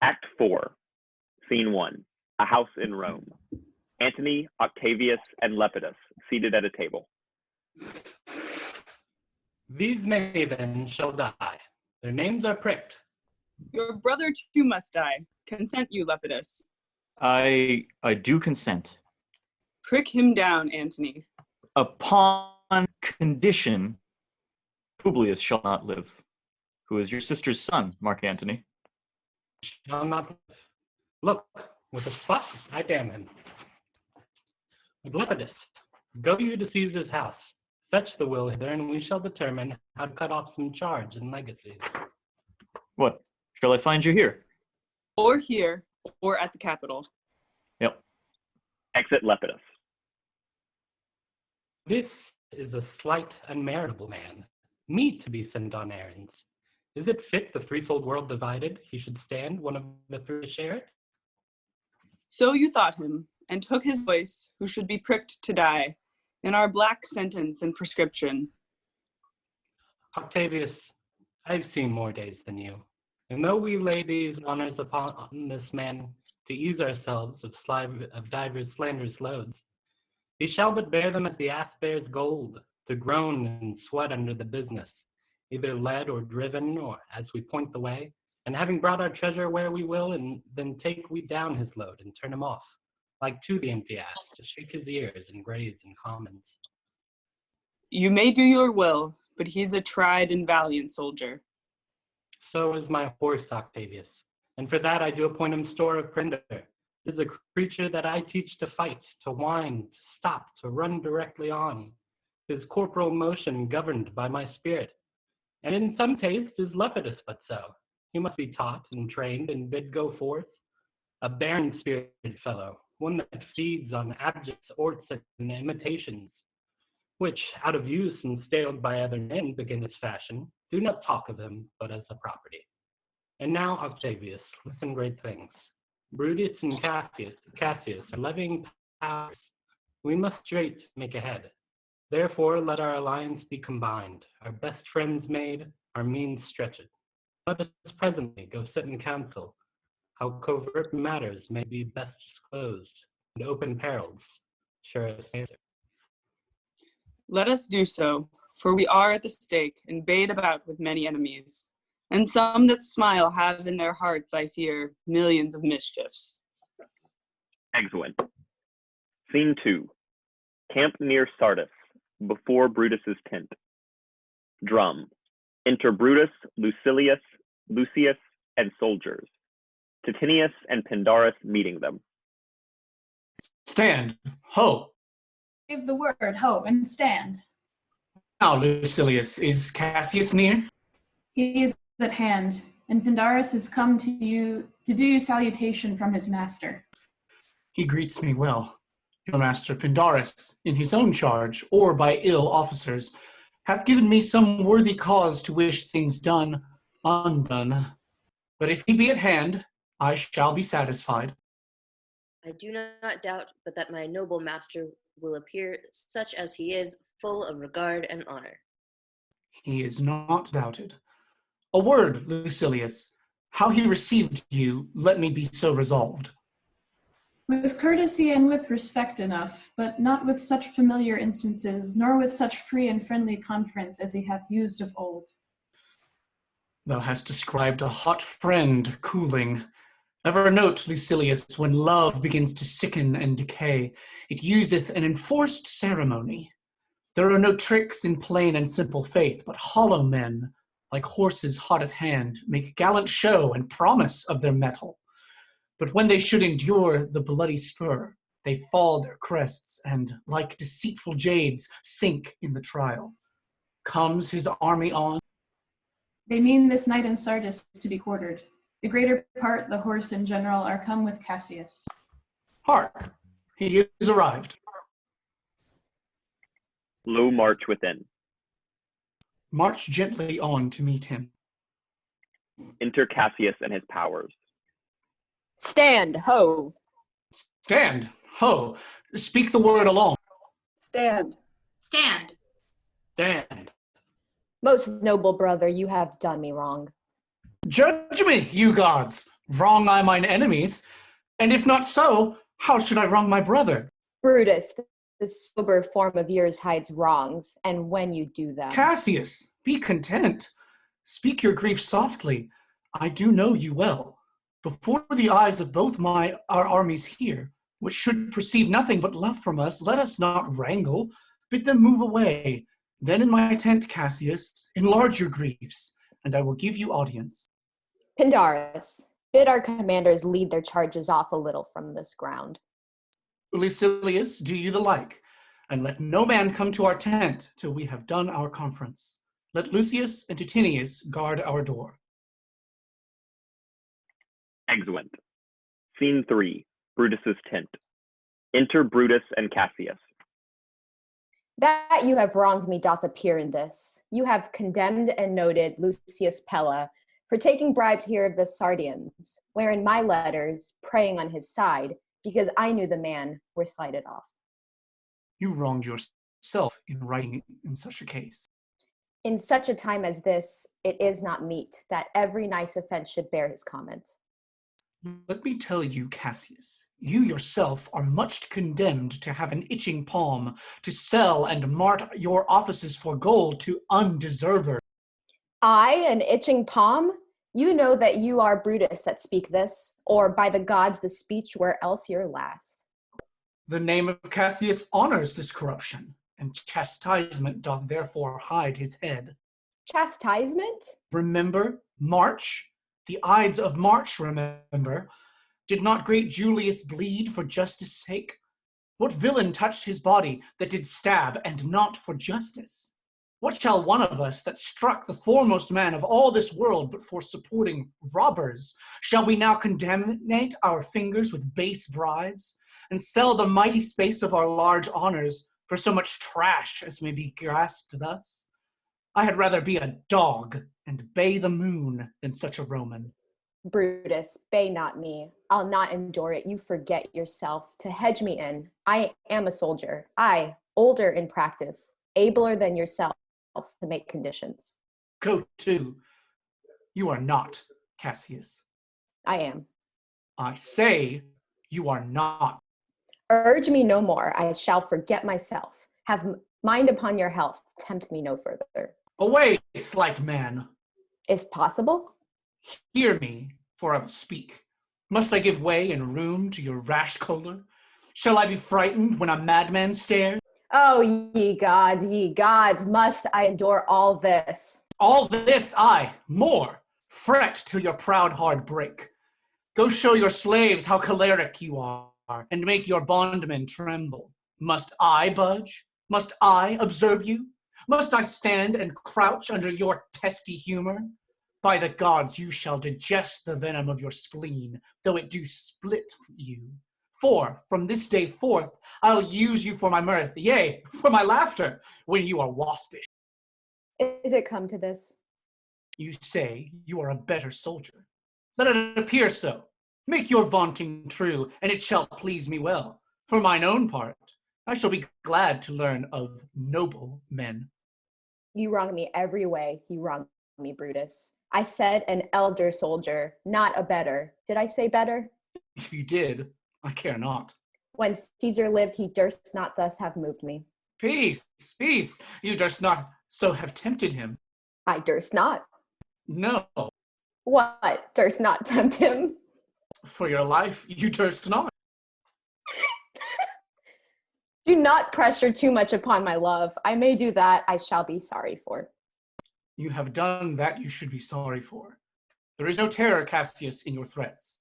Act 4, Scene 1, a house in Rome. Antony, Octavius, and Lepidus seated at a table. These mavens shall die. Their names are pricked. Your brother too must die. Consent you, Lepidus. I do consent. Prick him down, Antony. Upon condition, Publius shall not live, who is your sister's son, Mark Antony. Shall not live. Look, with a spot, I damn him. But Lepidus, go you to Caesar's house. Fetch the will hither, and we shall determine how to cut off some charge and legacies. What? Shall I find you here? Or here, or at the Capitol. Yep. Exit Lepidus. This is a slight, unmeritable man, meet to be sent on errands. Is it fit the threefold world divided, he should stand one of the three to share it? So you thought him, and took his voice, who should be pricked to die, in our black sentence and prescription. Octavius, I've seen more days than you, and though we lay these honors upon this man to ease ourselves of divers slanderous loads, he shall but bear them as the ass bears gold, to groan and sweat under the business, either led or driven, or as we point the way, and having brought our treasure where we will, and then take we down his load and turn him off, like to the empty ass, to shake his ears and graze in commons. You may do your will, but he's a tried and valiant soldier. So is my horse, Octavius, and for that I do appoint him store of provender. It is a creature that I teach to fight, to whine, to stop, to run directly on. His corporal motion governed by my spirit, and in some taste is Lepidus but so. He must be taught and trained and bid go forth. A barren-spirited fellow, one that feeds on abjects, orts, and imitations, which, out of use and staled by other men, begin his fashion. Do not talk of him, but as a property. And now, Octavius, listen great things. Brutus and Cassius are levying powers. We must straight make ahead. Therefore, let our alliance be combined, our best friends made, our means stretched. Let us presently go sit in council, how covert matters may be best disclosed, and open perils, surest answer. Let us do so, for we are at the stake, and bade about with many enemies. And some that smile have in their hearts, I fear, millions of mischiefs. Exeunt. Scene 2. Camp near Sardis, before Brutus's tent. Drum. Enter Brutus, Lucilius, Lucius, and soldiers. Titinius and Pindarus meeting them. Stand, ho! Give the word, ho, and stand. Now, Lucilius, is Cassius near? He is at hand, and Pindarus has come to you to do you salutation from his master. He greets me well. Your master Pindarus, in his own charge, or by ill officers, hath given me some worthy cause to wish things done, undone. But if he be at hand, I shall be satisfied. I do not doubt but that my noble master will appear such as he is, full of regard and honor. He is not doubted. A word, Lucilius. How he received you, let me be so resolved. With courtesy and with respect enough, but not with such familiar instances, nor with such free and friendly conference as he hath used of old. Thou hast described a hot friend cooling. Ever note, Lucilius, when love begins to sicken and decay, it useth an enforced ceremony. There are no tricks in plain and simple faith, but hollow men, like horses hot at hand, make gallant show and promise of their mettle. But when they should endure the bloody spur, they fall their crests, and, like deceitful jades, sink in the trial. Comes his army on? They mean this night in Sardis to be quartered. The greater part, the horse in general, are come with Cassius. Hark! He is arrived. Low march within. March gently on to meet him. Enter Cassius and his powers. Stand, ho! Stand, ho! Speak the word along. Stand. Stand. Stand. Most noble brother, you have done me wrong. Judge me, you gods! Wrong I mine enemies? And if not so, how should I wrong my brother? Brutus, this sober form of yours hides wrongs, and when you do them. Cassius, be content. Speak your grief softly. I do know you well. Before the eyes of both our armies here, which should perceive nothing but love from us, let us not wrangle. Bid them move away. Then in my tent, Cassius, enlarge your griefs, and I will give you audience. Pindarus, bid our commanders lead their charges off a little from this ground. Lucilius, do you the like, and let no man come to our tent till we have done our conference. Let Lucius and Titinius guard our door. Exeunt. Scene 3. Brutus's tent. Enter Brutus and Cassius. That you have wronged me doth appear in this. You have condemned and noted Lucius Pella for taking bribes here of the Sardians, wherein my letters, praying on his side, because I knew the man, were slighted off. You wronged yourself in writing in such a case. In such a time as this, it is not meet that every nice offense should bear his comment. Let me tell you, Cassius, you yourself are much condemned to have an itching palm, to sell and mart your offices for gold to undeservers. I, an itching palm? You know that you are Brutus that speak this, or by the gods the speech were else your last. The name of Cassius honors this corruption, and chastisement doth therefore hide his head. Chastisement? Remember March? The Ides of March, remember? Did not great Julius bleed for justice' sake? What villain touched his body that did stab, and not for justice? What shall one of us that struck the foremost man of all this world but for supporting robbers? Shall we now contaminate our fingers with base bribes, and sell the mighty space of our large honors for so much trash as may be grasped thus? I had rather be a dog and bay the moon than such a Roman. Brutus, bay not me. I'll not endure it. You forget yourself. To hedge me in, I am a soldier. I, older in practice, abler than yourself to make conditions. Go to. You are not, Cassius. I am. I say you are not. Urge me no more. I shall forget myself. Have mind upon your health. Tempt me no further. Away, slight man. Is possible? Hear me, for I will speak. Must I give way and room to your rash choler? Shall I be frightened when a madman stares? Oh, ye gods, must I endure all this? All this, aye, more. Fret till your proud heart break. Go show your slaves how choleric you are, and make your bondmen tremble. Must I budge? Must I observe you? Must I stand and crouch under your testy humor? By the gods, you shall digest the venom of your spleen, though it do split you. For from this day forth, I'll use you for my mirth, yea, for my laughter, when you are waspish. Is it come to this? You say you are a better soldier. Let it appear so. Make your vaunting true, and it shall please me well. For mine own part, I shall be glad to learn of noble men. You wrong me every way. You wrong me, Brutus. I said an elder soldier, not a better. Did I say better? If you did, I care not. When Caesar lived, he durst not thus have moved me. Peace, peace. You durst not so have tempted him. I durst not. No, What? Durst not tempt him? for your life, you durst not. Do not pressure too much upon my love. I may do that. I shall be sorry for. You have done that you should be sorry for. There is no terror, Cassius, in your threats.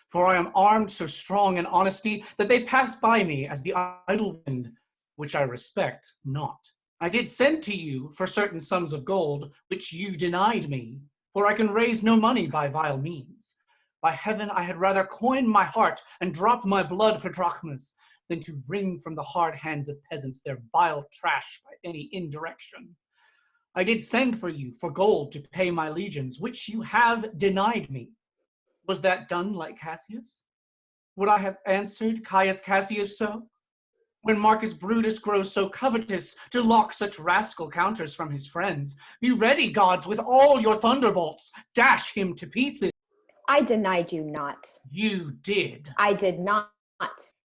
For I am armed so strong in honesty that they pass by me as the idle wind, which I respect not. I did send to you for certain sums of gold, which you denied me, for I can raise no money by vile means. By heaven, I had rather coin my heart and drop my blood for drachmas than to wring from the hard hands of peasants their vile trash by any indirection. I did send for you for gold to pay my legions, which you have denied me. Was that done like Cassius? Would I have answered Caius Cassius so? When Marcus Brutus grows so covetous to lock such rascal counters from his friends, be ready, gods, with all your thunderbolts, dash him to pieces. I denied you not. You did. I did not.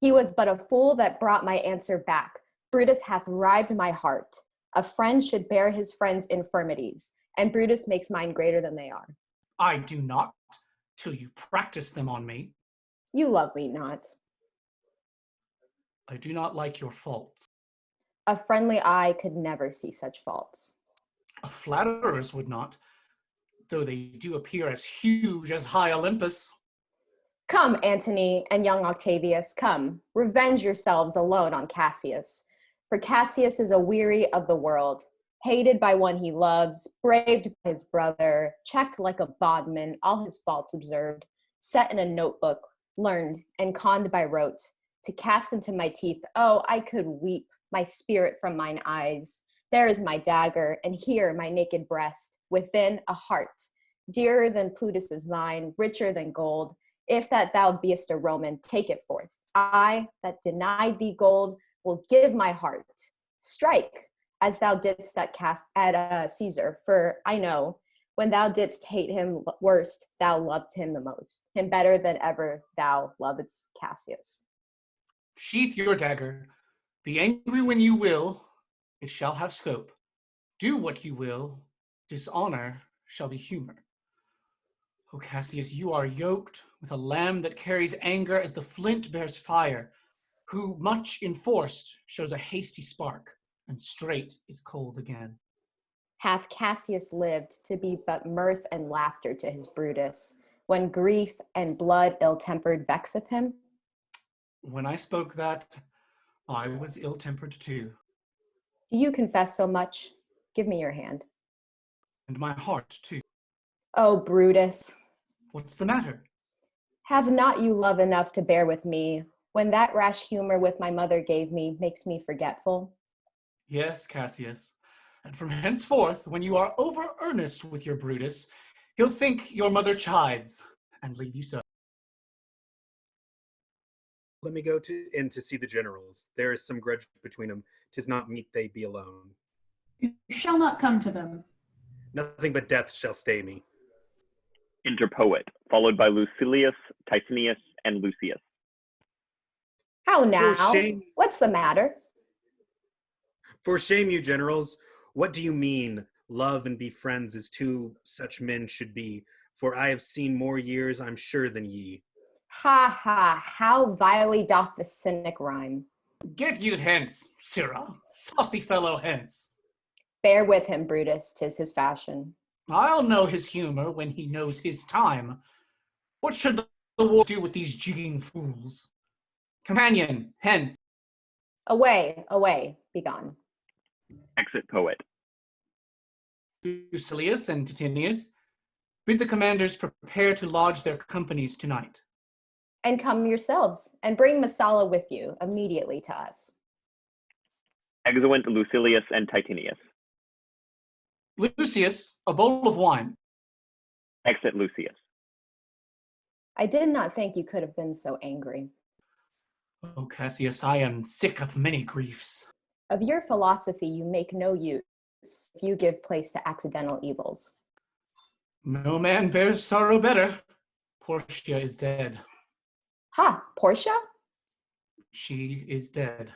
He was but a fool that brought my answer back. Brutus hath rived my heart. A friend should bear his friend's infirmities, and Brutus makes mine greater than they are. I do not, till you practice them on me. You love me not. I do not like your faults. A friendly eye could never see such faults. A flatterer's would not, though they do appear as huge as high Olympus. Come, Antony and young Octavius, come, revenge yourselves alone on Cassius. For Cassius is aweary of the world, hated by one he loves, braved by his brother, checked like a bondman, all his faults observed, set in a notebook, learned, and conned by rote, to cast into my teeth, oh, I could weep my spirit from mine eyes. There is my dagger, and here my naked breast, within a heart, dearer than Plutus is mine, richer than gold. If that thou beest a Roman, take it forth. I, that denied thee gold, will give my heart. Strike, as thou didst at Caesar, for I know, when thou didst hate him worst, thou loved him the most, him better than ever thou lovedst Cassius. Sheath your dagger. Be angry when you will, it shall have scope. Do what you will, dishonor shall be humor. O Cassius, you are yoked with a lamb that carries anger as the flint bears fire, who, much enforced, shows a hasty spark, and straight is cold again. Hath Cassius lived to be but mirth and laughter to his Brutus, when grief and blood ill-tempered vexeth him? When I spoke that, I was ill-tempered too. Do you confess so much? Give me your hand. And my heart too. Oh, Brutus, What's the matter? have not you love enough to bear with me, when that rash humor with my mother gave me makes me forgetful? Yes, Cassius. And from henceforth, when you are over earnest with your Brutus, he'll think your mother chides, and leave you so. Let me go in to see the generals. There is some grudge between them. 'Tis not meet they be alone. You shall not come to them. Nothing but death shall stay me. Enter Poet, followed by Lucilius, Titinius, and Lucius. How now? For shame. What's the matter? For shame, you generals. What do you mean? Love and be friends as two such men should be. For I have seen more years, I'm sure, than ye. Ha ha, how vilely doth the cynic rhyme. Get you hence, sirrah, saucy fellow, hence. Bear with him, Brutus, 'tis his fashion. I'll know his humor when he knows his time. What should the war do with these jigging fools? Companion, hence. Away, away, begone. Exit Poet. Lucilius and Titinius, bid the commanders prepare to lodge their companies tonight. And come yourselves, and bring Messala with you immediately to us. Exeunt Lucilius and Titinius. Lucius, a bowl of wine. Exit Lucius. I did not think you could have been so angry. O Cassius, I am sick of many griefs. Of your philosophy you make no use if you give place to accidental evils. No man bears sorrow better. Portia is dead. Ha, Portia? She is dead.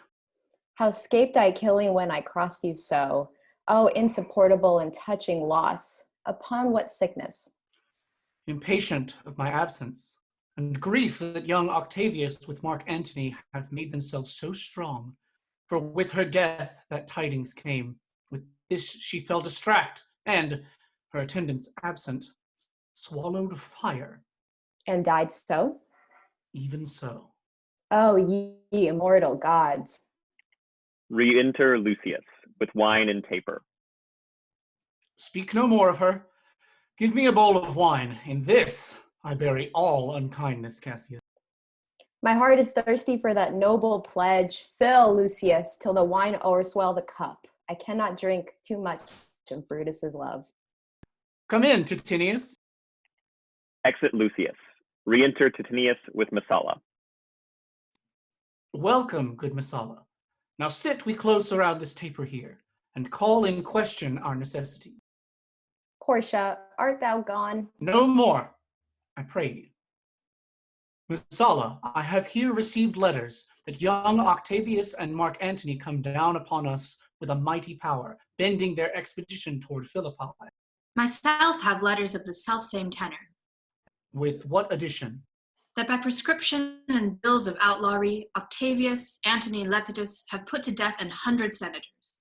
How scaped I killing when I crossed you so? Oh, insupportable and touching loss. Upon what sickness? Impatient of my absence, and grief that young Octavius with Mark Antony have made themselves so strong. For with her death that tidings came. With this she fell distract, and, her attendants absent, swallowed fire. And died so? Even so. Oh, ye immortal gods. Re-enter Lucius, with wine and taper. Speak no more of her. Give me a bowl of wine. In this I bury all unkindness, Cassius. My heart is thirsty for that noble pledge. Fill, Lucius, till the wine o'erswell the cup. I cannot drink too much of Brutus's love. Come in, Titinius. Exit Lucius. Re-enter Titinius with Messala. Welcome, good Messala. Now sit we close around this taper here, and call in question our necessities. Portia, art thou gone? No more. I pray you. Messala, I have here received letters that young Octavius and Mark Antony come down upon us with a mighty power, bending their expedition toward Philippi. Myself have letters of the selfsame tenor, With what addition? that by prescription and bills of outlawry, Octavius, Antony, Lepidus have put to death 100 senators.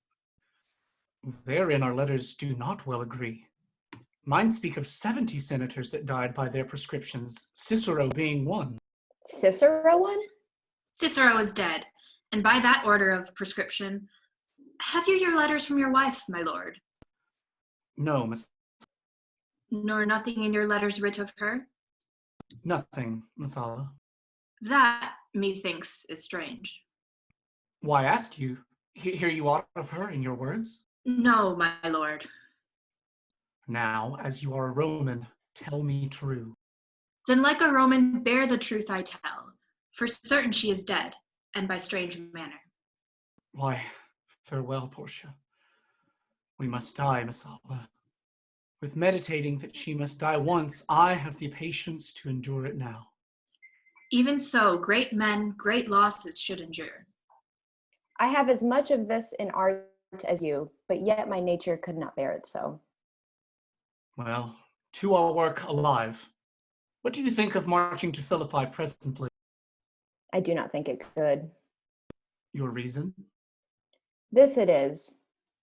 Therein our letters do not well agree. Mine speak of 70 senators that died by their prescriptions, Cicero being one. Cicero one? Cicero is dead, and by that order of prescription, have you your letters from your wife, my lord? No, Miss. Nor nothing in your letters writ of her? Nothing, Messala. That, methinks, is strange. Why ask you? Hear you aught of her in your words? No, my lord. Now, as you are a Roman, tell me true. Then like a Roman, bear the truth I tell. For certain she is dead, and by strange manner. Why, farewell, Portia. We must die, Messala. With meditating that she must die once, I have the patience to endure it now. Even so, great men, great losses should endure. I have as much of this in art as you, but yet my nature could not bear it so. Well, to our work alive. What do you think of marching to Philippi presently? I do not think it could. Your reason? This it is.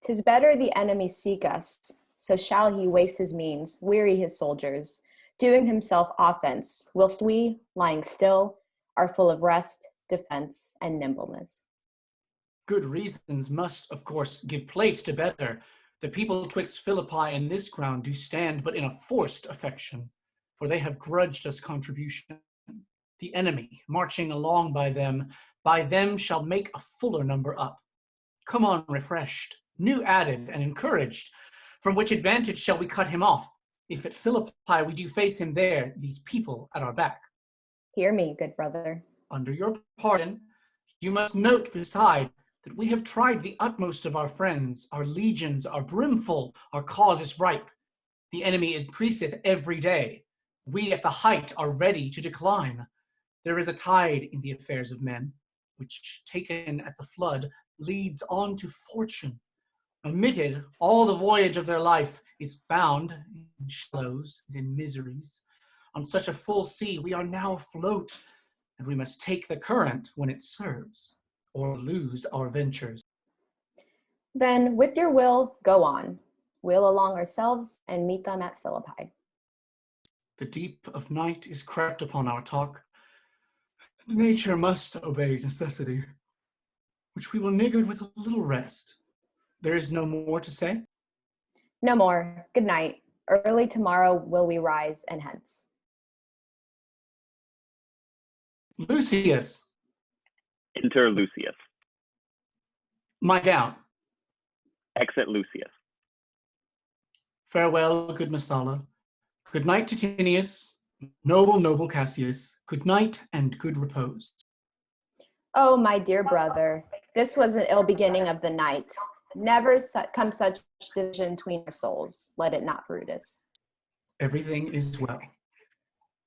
'Tis better the enemy seek us, so shall he waste his means, weary his soldiers, doing himself offense, whilst we, lying still, are full of rest, defense, and nimbleness. Good reasons must, of course, give place to better. The people twixt Philippi and this ground do stand but in a forced affection, for they have grudged us contribution. The enemy, marching along by them shall make a fuller number up. Come on refreshed, new added and encouraged, from which advantage shall we cut him off, if at Philippi we do face him there, these people at our back? Hear me, good brother. Under your pardon, you must note beside that we have tried the utmost of our friends, our legions are brimful, our cause is ripe. The enemy increaseth every day. We at the height are ready to decline. There is a tide in the affairs of men, which, taken at the flood, leads on to fortune. Omitted, all the voyage of their life is bound in shallows and in miseries. On such a full sea we are now afloat, and we must take the current when it serves, or lose our ventures. Then, with your will, go on. We'll along ourselves and meet them at Philippi. The deep of night is crept upon our talk. Nature must obey necessity, which we will niggard with a little rest. There is no more to say? No more. Good night. Early tomorrow will we rise and hence. Lucius, Enter Lucius. my gown. Exit Lucius. Farewell, good Messala. Good night, Titinius. Noble Cassius. Good night and good repose. Oh, my dear brother, this was an ill beginning of the night. Never come such division between our souls. Let it not, Brutus. Everything is well.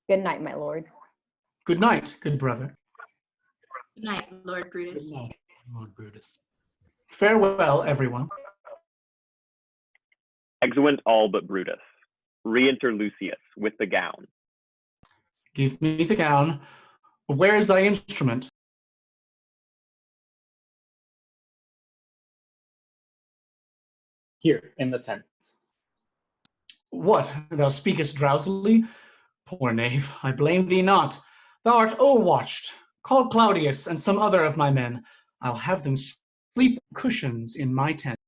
Good night, my lord. Good night, good brother. Good night, Lord Brutus. Good night, Lord Brutus. Farewell, everyone. Exeunt all but Brutus. Re-enter Lucius with the gown. Give me the gown. Where is thy instrument? Here, in the tent. What, thou speakest drowsily? Poor knave, I blame thee not. Thou art o'erwatched. Call Claudius and some other of my men. I'll have them sleep cushions in my tent.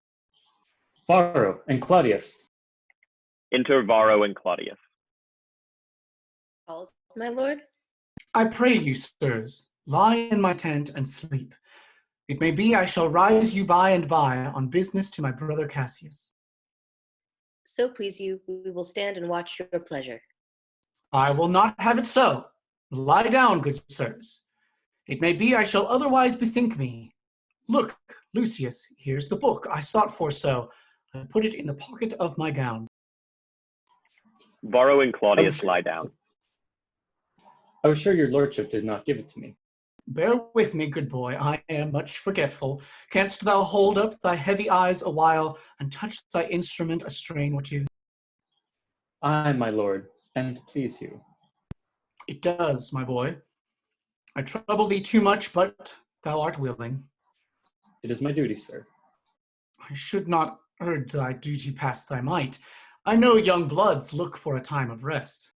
Varro and Claudius. Enter Varro and Claudius. Calls, my lord? I pray you, sirs, lie in my tent and sleep. It may be I shall rise you by and by on business to my brother Cassius. So please you, we will stand and watch your pleasure. I will not have it so. Lie down, good sirs. It may be I shall otherwise bethink me. Look, Lucius, here's the book I sought for so. I put it in the pocket of my gown. Varro and Claudius lie down. I was sure your lordship did not give it to me. Bear with me, good boy, I am much forgetful. Canst thou hold up thy heavy eyes a while, and touch thy instrument a strain or two? Aye, my lord, and please you. It does, my boy. I trouble thee too much, but thou art willing. It is my duty, sir. I should not urge thy duty past thy might. I know young bloods look for a time of rest.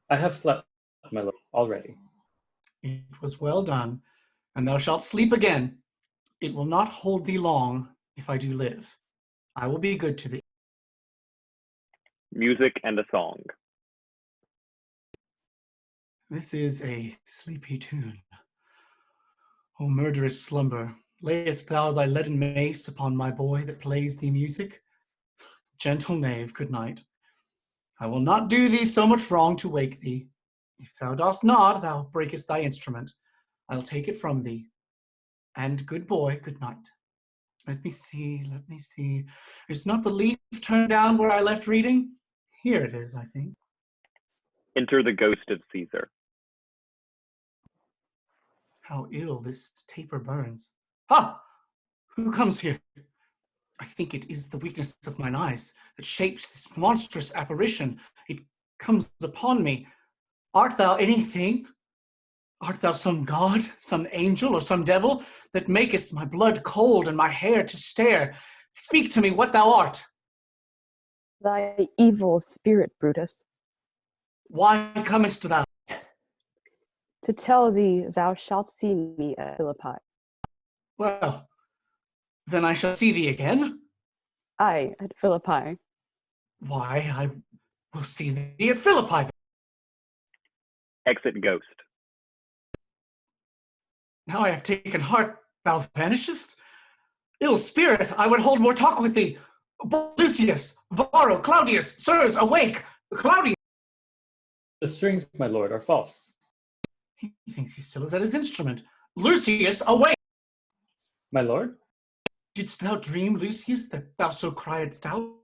I have slept, my lord, already. It was well done, and thou shalt sleep again. It will not hold thee long if I do live. I will be good to thee. Music and a song. This is a sleepy tune. O murderous slumber, layest thou thy leaden mace upon my boy that plays thee music? Gentle knave, good night. I will not do thee so much wrong to wake thee. If thou dost not, thou breakest thy instrument. I'll take it from thee. And good boy, good night. Let me see, let me see. Is not the leaf turned down where I left reading? Here it is, I think. Enter the ghost of Caesar. How ill this taper burns. Ha! Who comes here? I think it is the weakness of mine eyes that shapes this monstrous apparition. It comes upon me. Art thou anything? Art thou some god, some angel, or some devil, that makest my blood cold and my hair to stare? Speak to me what thou art. Thy evil spirit, Brutus. Why comest thou? To tell thee thou shalt see me at Philippi. Well, then I shall see thee again. Aye, at Philippi. Why, I will see thee at Philippi then. Exit ghost. Now I have taken heart, thou vanishest. Ill spirit, I would hold more talk with thee. Lucius, Varro, Claudius, sirs, awake! Claudius! The strings, my lord, are false. He thinks he still is at his instrument. Lucius, awake! My lord? Didst thou dream, Lucius, that thou so criedst out?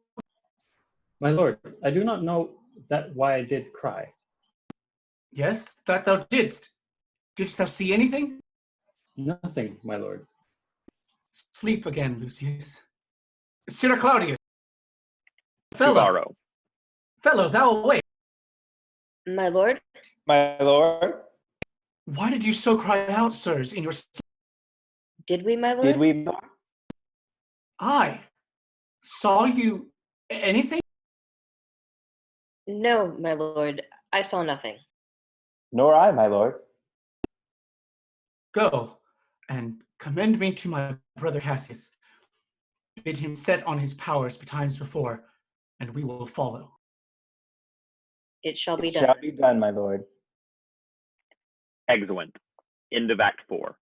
My lord, I do not know that why I did cry. Yes, that thou didst. Didst thou see anything? Nothing, my lord. Sleep again, Lucius. Sir Claudius. Fellow, Varro. fellow, thou awake. My lord? My lord? Why did you so cry out, sirs, in your sleep? Did we, my lord? Did we? I saw you anything? No, my lord. I saw nothing. Nor I, my lord. Go and commend me to my brother Cassius. Bid him set on his powers betimes before, and we will follow. It shall be It done. shall be done, my lord. Exeunt. End of Act 4.